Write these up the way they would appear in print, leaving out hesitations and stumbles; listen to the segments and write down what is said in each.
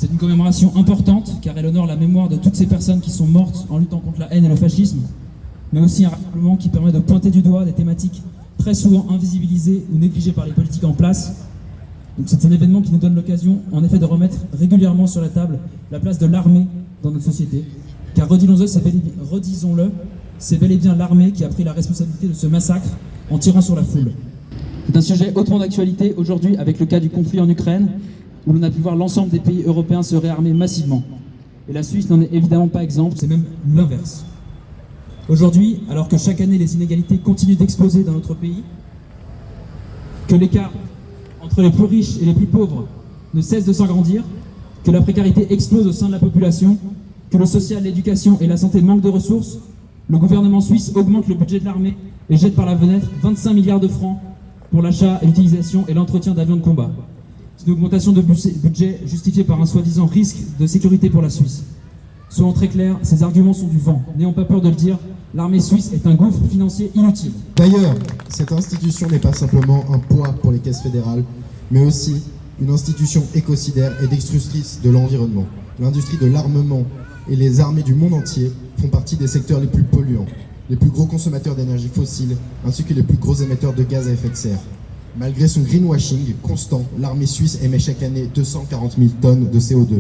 C'est une commémoration importante car elle honore la mémoire de toutes ces personnes qui sont mortes en luttant contre la haine et le fascisme, mais aussi un rassemblement qui permet de pointer du doigt des thématiques très souvent invisibilisées ou négligées par les politiques en place. Donc c'est un événement qui nous donne l'occasion en effet de remettre régulièrement sur la table la place de l'armée dans notre société, car redisons-le, c'est bel et bien l'armée qui a pris la responsabilité de ce massacre en tirant sur la foule. C'est un sujet hautement d'actualité aujourd'hui avec le cas du conflit en Ukraine, où l'on a pu voir l'ensemble des pays européens se réarmer massivement. Et la Suisse n'en est évidemment pas exemple, c'est même l'inverse. Aujourd'hui, alors que chaque année les inégalités continuent d'exploser dans notre pays, que l'écart entre les plus riches et les plus pauvres ne cesse de s'agrandir, que la précarité explose au sein de la population, que le social, l'éducation et la santé manquent de ressources, le gouvernement suisse augmente le budget de l'armée et jette par la fenêtre 25 milliards de francs pour l'achat, l'utilisation et l'entretien d'avions de combat. C'est une augmentation de budget justifiée par un soi-disant risque de sécurité pour la Suisse. Soyons très clairs, ces arguments sont du vent. N'ayons pas peur de le dire, l'armée suisse est un gouffre financier inutile. D'ailleurs, cette institution n'est pas simplement un poids pour les caisses fédérales, mais aussi une institution écocidaire et destructrice de l'environnement. L'industrie de l'armement et les armées du monde entier font partie des secteurs les plus polluants, les plus gros consommateurs d'énergie fossile, ainsi que les plus gros émetteurs de gaz à effet de serre. Malgré son greenwashing constant, l'armée suisse émet chaque année 240 000 tonnes de CO2.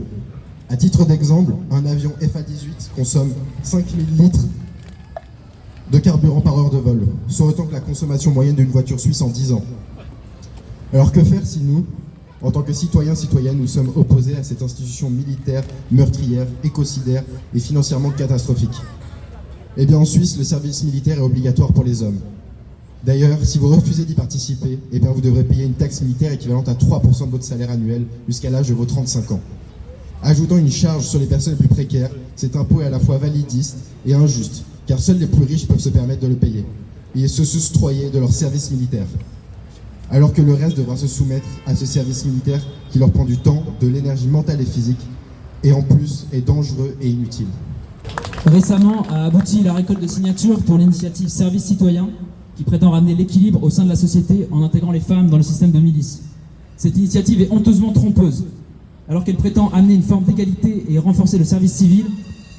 À titre d'exemple, un avion FA-18 consomme 5 000 litres de carburant par heure de vol, soit autant que la consommation moyenne d'une voiture suisse en 10 ans. Alors que faire si nous, en tant que citoyens-citoyennes, nous sommes opposés à cette institution militaire, meurtrière, écocidaire et financièrement catastrophique? Eh bien en Suisse, le service militaire est obligatoire pour les hommes. D'ailleurs, si vous refusez d'y participer, eh bien vous devrez payer une taxe militaire équivalente à 3% de votre salaire annuel jusqu'à l'âge de vos 35 ans. Ajoutant une charge sur les personnes les plus précaires, cet impôt est à la fois validiste et injuste, car seuls les plus riches peuvent se permettre de le payer et se soustrayer de leur service militaire, alors que le reste devra se soumettre à ce service militaire qui leur prend du temps, de l'énergie mentale et physique, et en plus est dangereux et inutile. Récemment a abouti la récolte de signatures pour l'initiative Service Citoyen, qui prétend ramener l'équilibre au sein de la société en intégrant les femmes dans le système de milice. Cette initiative est honteusement trompeuse. Alors qu'elle prétend amener une forme d'égalité et renforcer le service civil,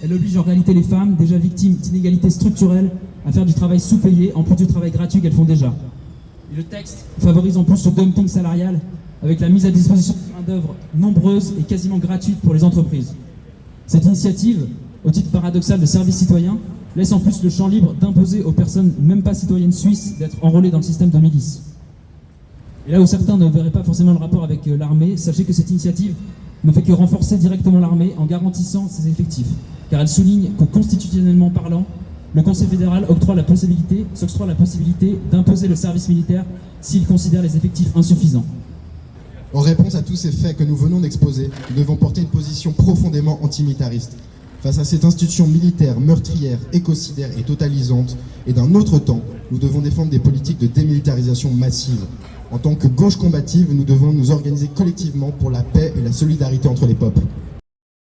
elle oblige en réalité les femmes, déjà victimes d'inégalités structurelles, à faire du travail sous-payé en plus du travail gratuit qu'elles font déjà. Et le texte favorise en plus le dumping salarial avec la mise à disposition de main-d'œuvre nombreuse et quasiment gratuite pour les entreprises. Cette initiative, au titre paradoxal de service citoyen, laisse en plus le champ libre d'imposer aux personnes même pas citoyennes suisses d'être enrôlées dans le système de milice. Et là où certains ne verraient pas forcément le rapport avec l'armée, sachez que cette initiative ne fait que renforcer directement l'armée en garantissant ses effectifs, car elle souligne que constitutionnellement parlant, le Conseil fédéral s'octroie la possibilité d'imposer le service militaire s'il considère les effectifs insuffisants. En réponse à tous ces faits que nous venons d'exposer, nous devons porter une position profondément antimilitariste. Face à cette institution militaire, meurtrière, écocidaire et totalisante, et d'un autre temps, nous devons défendre des politiques de démilitarisation massive. En tant que gauche combative, nous devons nous organiser collectivement pour la paix et la solidarité entre les peuples.